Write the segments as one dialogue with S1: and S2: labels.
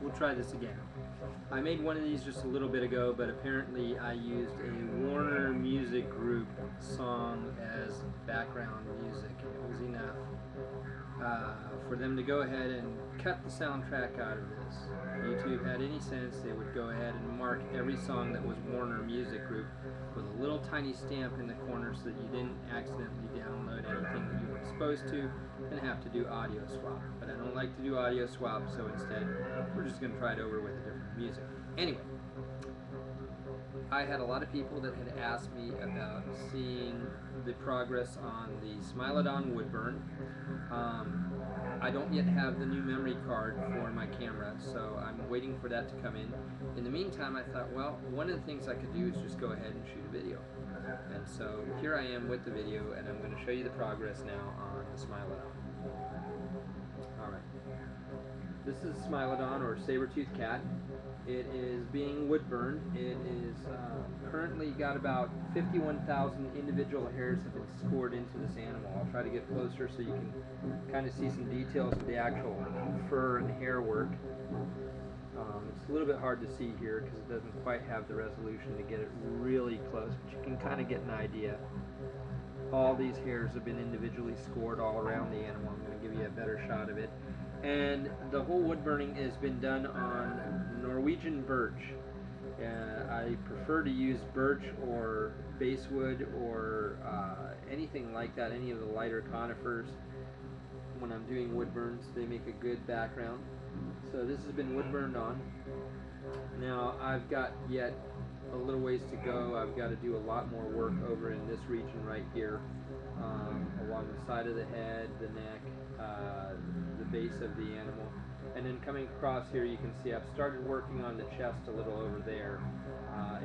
S1: we'll try this again. I made one of these just a little bit ago, but apparently I used a Warner Music Group song as background music. It was enough for them to go ahead and cut the soundtrack out of this. If YouTube had any sense, they would go ahead and mark every song that was Warner Music Group with a little tiny stamp in the corner so that you didn't accidentally download anything that you weren't supposed to and have to do audio swap. But I don't like to do audio swap, so instead we're just going to try it over with a different music. Anyway, I had a lot of people that had asked me about seeing the progress on the Smilodon Woodburn. I don't yet have the new memory card for my camera, so I'm waiting for that to come in. In the meantime, I thought, well, one of the things I could do is just go ahead and shoot a video. And so here I am with the video, and I'm going to show you the progress now on the Smilodon. Alright. This is Smilodon, or saber-toothed cat. It is being wood-burned. It is currently got about 51,000 individual hairs have been scored into this animal. I'll try to get closer so you can kind of see some details of the actual fur and hair work. It's a little bit hard to see here because it doesn't quite have the resolution to get it really close, but you can kind of get an idea. All these hairs have been individually scored all around the animal. I'm going to give you a better shot of it. And the whole wood burning has been done on Norwegian birch. I prefer to use birch or basswood or anything like that, any of the lighter conifers. When I'm doing wood burns, they make a good background. So this has been wood burned on. Now I've got yet a little ways to go. I've got to do a lot more work over in this region right here, along the side of the head, the neck, the base of the animal. And then coming across here, you can see I've started working on the chest a little over there.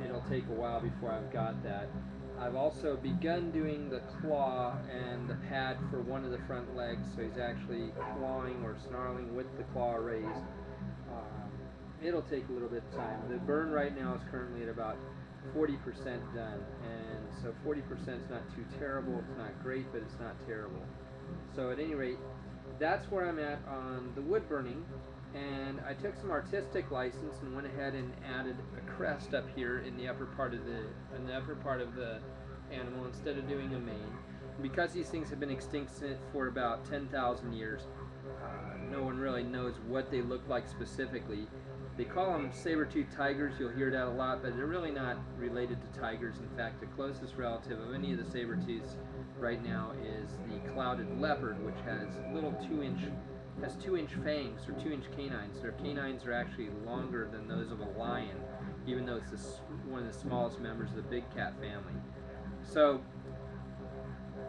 S1: It'll take a while before I've got that. I've also begun doing the claw and the pad for one of the front legs, so he's actually clawing or snarling with the claw raised. It'll take a little bit of time. The burn right now is currently at about 40% done, and so 40% is not too terrible. It's not great, but it's not terrible. So at any rate, that's where I'm at on the wood burning, and I took some artistic license and went ahead and added a crest up here in the upper part of the animal instead of doing a mane. Because these things have been extinct for about 10,000 years, no one really knows what they look like specifically. They call them saber-toothed tigers. You'll hear that a lot, but they're really not related to tigers. In fact, the closest relative of any of the saber-tooths right now is the clouded leopard, which has little 2-inch fangs, or 2-inch canines. Their canines are actually longer than those of a lion, even though it's one of the smallest members of the big cat family. So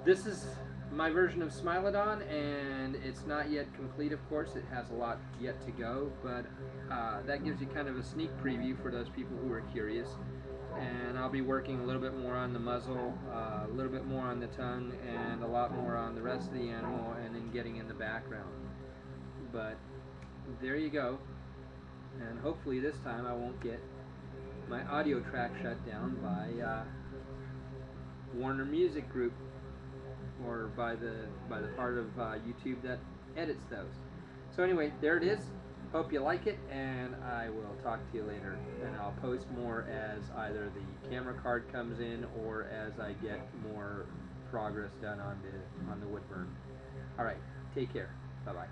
S1: this is my version of Smilodon, and it's not yet complete, of course. It has a lot yet to go, but that gives you kind of a sneak preview for those people who are curious. And I'll be working a little bit more on the muzzle, a little bit more on the tongue, and a lot more on the rest of the animal, and then getting in the background. But there you go, and hopefully this time I won't get my audio track shut down by Warner Music Group, or by the part of YouTube that edits those. So anyway, there it is. Hope you like it, and I will talk to you later. And I'll post more as either the camera card comes in or as I get more progress done on the wood burn. All right, take care. Bye bye.